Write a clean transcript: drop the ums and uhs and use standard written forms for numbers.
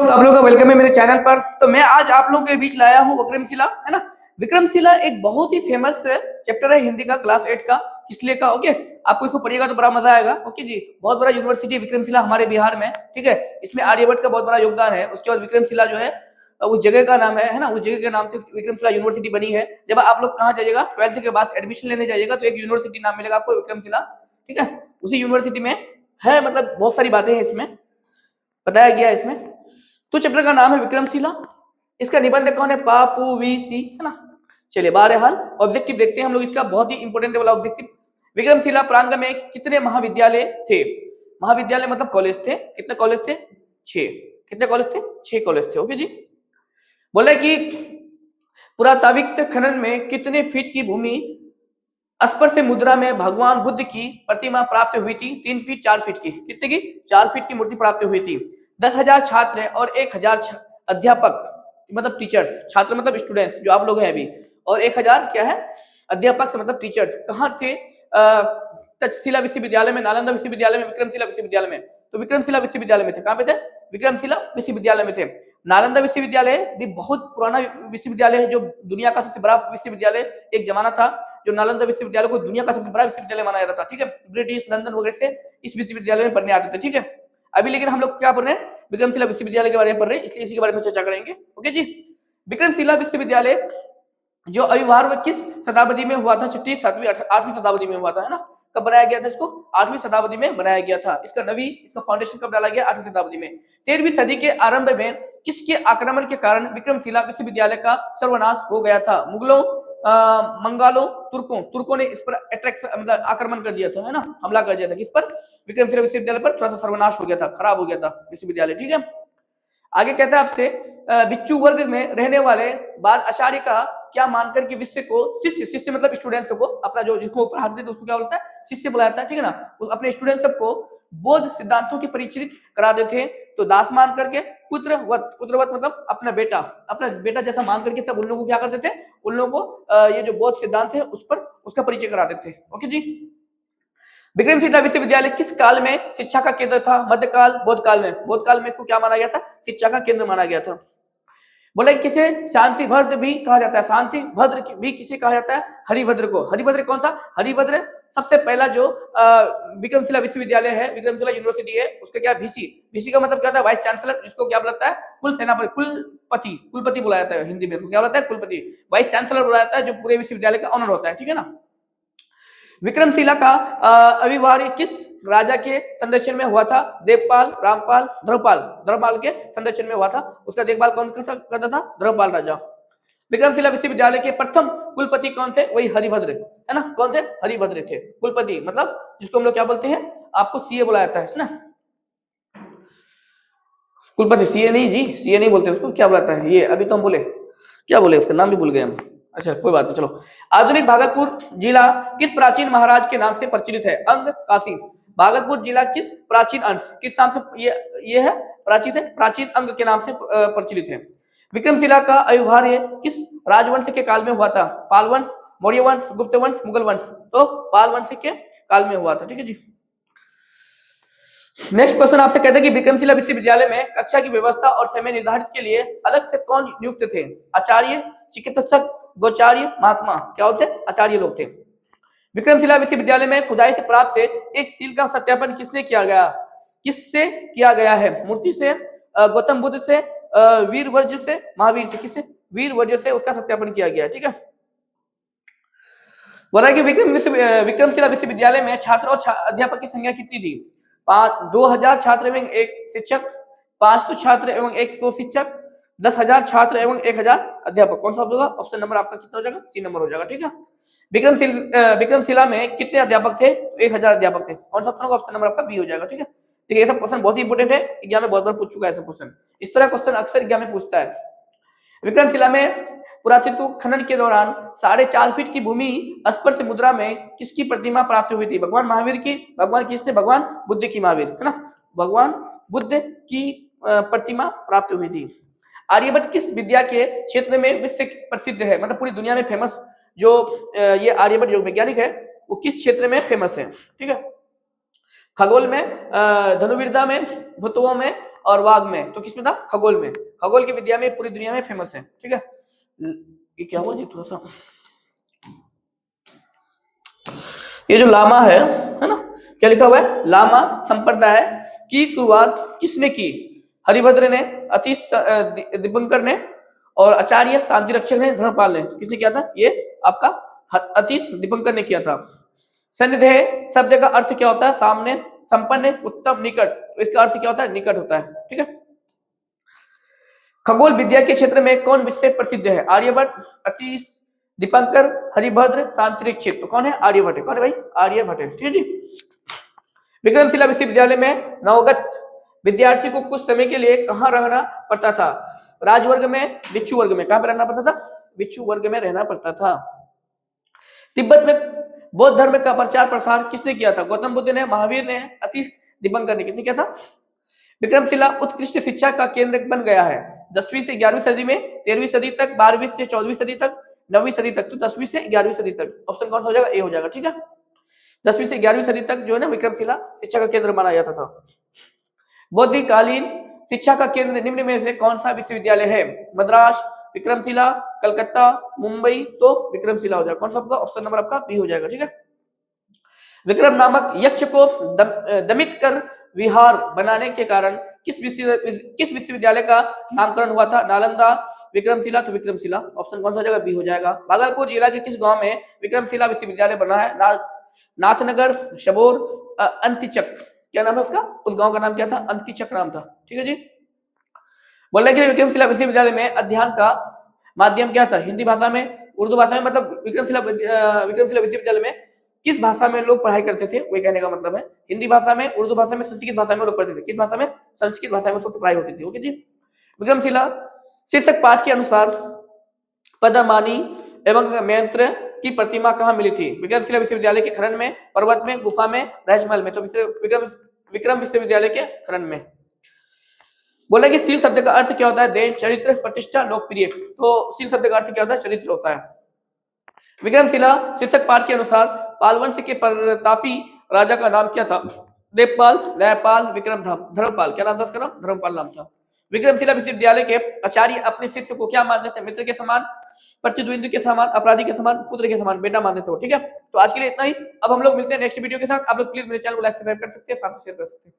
आप लोगों का वेलकम है मेरे चैनल पर। तो मैं आज आप लोगों के बीच लाया हूँ विक्रमशिला, है ना। विक्रमशिला एक बहुत ही फेमस चैप्टर है हिंदी का, क्लास 8 का, इसलिए का। ओके, आपको इसको पढ़िएगा तो बड़ा मजा आएगा। ओके जी, बहुत बड़ा यूनिवर्सिटी विक्रमशिला हमारे बिहार में, ठीक है। इसमें आर्यभट्ट का बहुत बड़ा योगदान है। उसके बाद विक्रमशिला जो है उस जगह का नाम है ना, उस जगह के नाम से विक्रमशिला यूनिवर्सिटी बनी है। जब आप लोग कहाँ जाइएगा, 12th के बाद एडमिशन लेने जाइएगा तो एक यूनिवर्सिटी नाम मिलेगा आपको, विक्रमशिला, ठीक है। उसी यूनिवर्सिटी में है, मतलब बहुत सारी बातें हैं इसमें बताया गया है इसमें। तो चैप्टर का नाम है विक्रमशिला। इसका निबंध कौन है? पापू वी सी, है ना। चलिए बहरहाल ऑब्जेक्टिव देखते हैं हम लोग इसका, बहुत ही इंपॉर्टेंट वाला ऑब्जेक्टिव। विक्रमशिला प्रांगण में कितने महाविद्यालय थे? महाविद्यालय मतलब कॉलेज थे। कितने कॉलेज थे? 6। कितने कॉलेज थे? 6 कॉलेज थे। ओके जी। बोले कि पुरातात्विक खनन में कितने फीट की भूमि स्पर्श मुद्रा में भगवान बुद्ध की प्रतिमा प्राप्त हुई थी? 3 फीट 4 फीट की। कितने की? 4 फीट की मूर्ति प्राप्त हुई थी। 10,000 छात्र और 1,000 अध्यापक, मतलब टीचर्स, छात्र मतलब स्टूडेंट्स जो आप लोग हैं अभी, और 1,000 क्या है? अध्यापक से मतलब टीचर्स। कहाँ थे? तक्षशिला विश्वविद्यालय में, नालंदा विश्वविद्यालय में, विक्रमशिला विश्वविद्यालय में। तो विक्रमशिला विश्वविद्यालय में थे। कहाँ पे थे? विक्रमशिला विश्वविद्यालय में थे। नालंदा विश्वविद्यालय भी बहुत पुराना विश्वविद्यालय है, जो दुनिया का सबसे बड़ा विश्वविद्यालय एक जमाना था, जो नालंदा विश्वविद्यालय को दुनिया का सबसे बड़ा विश्वविद्यालय माना जाता था, ठीक है। ब्रिटिश लंदन वगैरह से इस विश्वविद्यालय में पढ़ने आते थे, ठीक है। अभी लेकिन हम लोग क्या पढ़ रहे हैं? विक्रमशिला विश्वविद्यालय के बारे में पढ़ रहे हैं, इसलिए इसी के बारे में चर्चा करेंगे। ओके जी। विक्रमशिला विश्वविद्यालय जो आविर्भाव किस शताब्दी में हुआ था? 6वीं 7वीं 8वीं शताब्दी में हुआ था, है ना। कब बनाया गया था इसको? 8वीं शताब्दी में बनाया गया था। इसका फाउंडेशन कब डाला गया? 8वीं शताब्दी में। 13वीं सदी के आरंभ में किसके आक्रमण के कारण विक्रमशिला विश्वविद्यालय का सर्वनाश हो गया था? मुगलों, मंगोलों, तुर्कों ने इस पर अट्रैक्शन मतलब आक्रमण कर दिया था, है ना, हमला कर दिया था। किस पर? विक्रमशिला विश्वविद्यालय पर थोड़ा सा सर्वनाश हो गया था, खराब हो गया था विश्वविद्यालय, ठीक है। आगे कहता है आपसे, बिच्छू वर्ग में रहने वाले बाद आचार्य का क्या मानकर के विश्व को शिष्य, शिष्य मतलब स्टूडेंट्स को, अपना जो जिसको पढ़ाते थे उसको क्या बोलता है? शिष्य बुलाया था, ठीक है ना। वो अपने स्टूडेंट सबको बौद्ध सिद्धांतों के परिचित कराते थे। तो दास मान करके, पुत्रवत, पुत्रवत मतलब अपना बेटा जैसा मान करके तब उन लोगों को क्या करते थे? उन लोगों को ये जो बौद्ध सिद्धांत है उस पर उसका परिचय कराते थे। ओके जी। विक्रमशिला विश्वविद्यालय किस काल में शिक्षा का केंद्र था? मध्यकाल, बौद्ध काल में। बौद्ध काल में इसको क्या माना गया था? शिक्षा का केंद्र माना गया था। बोले किसे शांति भद्र भी कहा जाता है? शांति भद्र भी किसे कहा जाता है? हरिभद्र को। हरिभद्र कौन था? हरिभद्र सबसे पहला जो विक्रमशिला विश्वविद्यालय है, विक्रमशिला यूनिवर्सिटी है, उसका क्या? वीसी। वीसी का मतलब क्या होता है? वाइस चांसलर, जिसको क्या बुलाता है? कुल सेनापति, कुलपति, कुलपति बुलाया जाता है हिंदी में। क्या बुलाता है? कुलपति। वाइस चांसलर बुलाया जाता है जो पूरे विश्वविद्यालय का ऑनर होता है, ठीक है ना। विक्रमशिला का अविवार्य किस राजा के संरक्षण में हुआ था? देवपाल, रामपाल, धर्मपाल के संरक्षण में हुआ था। उसका देखभाल कौन करता था? धर्मपाल राजा। विक्रमशिला विश्वविद्यालय के प्रथम कुलपति कौन थे? वही हरिभद्र, है ना। कौन थे? हरिभद्र थे कुलपति, मतलब जिसको हम लोग क्या बोलते हैं? आपको सीए बुलाया जाता है ना। कुलपति सीए नहीं जी, सीए नहीं बोलते उसको, क्या बुलाता है ये? अभी तो हम बोले, क्या बोले, उसका नाम भी भूल गए हम। अच्छा कोई बात नहीं, चलो। आधुनिक भागलपुर जिला किस प्राचीन महाराज के नाम से प्रचलित है? अंग काशी। भागलपुर जिला किस प्राचीन अंश, किस नाम से ये है? प्राचीन है, प्राचीन अंग के नाम से प्रचलित है। विक्रमशिला का अविभाज्य किस राजवंश के काल में हुआ था? पाल वंश, मौर्य वंश, गुप्त वंश, मुगल वंश। तो पाल वंश के काल में हुआ था, ठीक है जी। नेक्स्ट क्वेश्चन आपसे कहते हैं कि विक्रमशिला विश्वविद्यालय में कक्षा की व्यवस्था और समय निर्धारित के लिए अलग से कौन नियुक्त थे? आचार्य, चिकित्सक, गोचार्य, महात्मा। क्या होते? आचार्य लोग थे। विक्रमशिला विश्वविद्यालय में खुदाई से प्राप्त एक सील का सत्यापन किसने किया गया? किससे किया गया है? मूर्ति से, गौतम बुद्ध से, वीरवज्र से, महावीर से। किससे? वीरवज्र से उसका सत्यापन किया गया, ठीक है। बोला कि विक्रमशिला विश्वविद्यालय में छात्र और अध्यापक की संख्या कितनी थी? 2,000 छात्र एवं 1 शिक्षक, 500 छात्र एवं 100 शिक्षक, 10,000 छात्र एवं 1,000 अध्यापक। कौन सा होगा? ऑप्शन नंबर आपका कितना हो जाएगा? सी नंबर हो जाएगा, ठीक है। विक्रमशिला में कितने अध्यापक थे? 1,000 अध्यापक थे। कौन सा ऑप्शन होगा? ऑप्शन नंबर आपका बी हो जाएगा, ठीक है। ठीक है, ये सब क्वेश्चन बहुत ही इंपोर्टेंट है, एग्जाम में बहुत बार पूछ चुका है ऐसा क्वेश्चन। इस तरह क्वेश्चन अक्सर एग्जाम में पूछता है। विक्रमशिला में पुरातत्व खनन के दौरान 4.5 फीट की भूमि स्पर्श मुद्रा में किसकी प्रतिमा प्राप्त हुई थी? भगवान महावीर की। भगवान किसने? भगवान बुद्ध की। महावीर, है ना। भगवान बुद्ध की प्रतिमा प्राप्त हुई थी। आर्यभट्ट किस विद्या के क्षेत्र में विश्व प्रसिद्ध है, मतलब पूरी दुनिया में फेमस? जो ये आर्यभट्ट जो वैज्ञानिक है वो किस क्षेत्र में फेमस है, ठीक है। खगोल में, धनुर्विद्या में, भूतत्व में और वाग में। तो किसमें था? खगोल में। खगोल की विद्या में पूरी दुनिया में फेमस है। ठीक है, ये क्या हुआ जी थोड़ा सा, ये जो लामा है ना, क्या लिखा हुआ है? लामा संप्रदाय की शुरुआत किसने की? हरिभद्र ने, अतीश दीपंकर ने और आचार्य शांति रक्षक ने, धर्मपाल ने। तो किसने किया था? ये आपका अतीश दीपंकर ने किया था। सन्निधेय शब्द का अर्थ क्या होता है? सामने, संपन्न, उत्तम, निकट। तो इसका अर्थ क्या होता है? निकट होता है। ठीक है। खगोल विद्या के क्षेत्र में कौन विषय प्रसिद्ध है? आर्यभट्ट, अतीश दीपंकर, हरिभद्र, शांतिरक्षित। तो कौन है? आर्यभट्ट है। कौन है भाई? आर्यभट्ट है। ठीक है जी। विक्रमशिला विश्वविद्यालय में नवगत विद्यार्थी को कुछ समय के लिए कहाँ रहना पड़ता था? राजवर्ग में, भिक्षु वर्ग में। कहां पर रहना पड़ता था? भिक्षु वर्ग में रहना पड़ता था। तिब्बत में बौद्ध धर्म का प्रचार प्रसार किसने किया था? गौतम बुद्ध ने, महावीर ने, अतीश दीपंकर ने। किसने किया था? विक्रमशिला उत्कृष्ट शिक्षा का केंद्र बन गया है 10वीं से 11वीं सदी में, 13वीं सदी तक, 12वीं से 14वीं सदी तक, 9वीं सदी तक। तो 10वीं से 11वीं सदी तक ऑप्शन कौन सा हो जाएगा? ए हो जाएगा। ठीक है, 10वीं से 11वीं सदी तक जो है ना विक्रमशिला शिक्षा का केंद्र माना जाता था। बौद्धिककालीन शिक्षा का केंद्र निम्न में से कौन सा विश्वविद्यालय है? मद्रास, विक्रमशिला, कलकत्ता, मुंबई। तो विक्रमशिला हो जाएगा। कौन सा आपका? ऑप्शन नंबर आपका बी हो जाएगा। ठीक है। विक्रम नामक यक्ष को दमित कर विहार बनाने के कारण किस विश्वविद्यालय का नामकरण हुआ था? नालंदा, विक्रमशिला। तो विक्रमशिला ऑप्शन कौन सा हो जाएगा? बी हो जाएगा। भागलपुर जिला के किस गांव में विक्रमशिला विश्वविद्यालय बना है? नाथनगर, शबोर, अंतिचक। क्या नाम है उसका? उस गांव का नाम क्या था? अंतिचक नाम था। ठीक है जी। बोल रहे कि विक्रमशिला विश्वविद्यालय में अध्ययन का माध्यम क्या था? हिंदी भाषा में, उर्दू भाषा में। मतलब विक्रमशिला विश्वविद्यालय में किस भाषा में लोग पढ़ाई करते थे? वही कहने का मतलब है हिंदी भाषा में, उर्दू भाषा में, संस्कृत भाषा में लोग पढ़ते थे। किस भाषा में? संस्कृत भाषा में पढ़ाई होती थी। ओके जी। विक्रमशिला शीर्षक पाठ के अनुसार पदमानी एवं मंत्र की प्रतिमा कहाँ मिली थी? विक्रमशिला विश्वविद्यालय के खनन में, पर्वत में, गुफा में, रहस्यमहल में। तो विक्रम विश्वविद्यालय के खनन में। बोला कि शील शब्द का अर्थ क्या होता है? देन, चरित्र, प्रतिष्ठा, लोकप्रिय। तो शील शब्द का अर्थ क्या होता है? चरित्र होता है। विक्रमशिला शीर्षक पाठ के अनुसार पालवंश के प्रतापी राजा का नाम क्या था? देवपाल, न्यायपाल, धर्मपाल। क्या नाम था उसका? नाम धर्मपाल नाम था। विक्रमशिला विश्वविद्यालय के आचार्य अपने शिष्य को क्या मानते थे? मित्र के समान, प्रतिद्वंद्वी के समान, अपराधी के समान, पुत्र के समान, बेटा मानते थे। ठीक है, तो आज के लिए इतना ही। अब हम लोग मिलते हैं नेक्स्ट वीडियो के साथ। आप लोग प्लीज मेरे चैनल को लाइक सब्सक्राइब कर सकते हैं, साथ शेयर कर सकते हैं।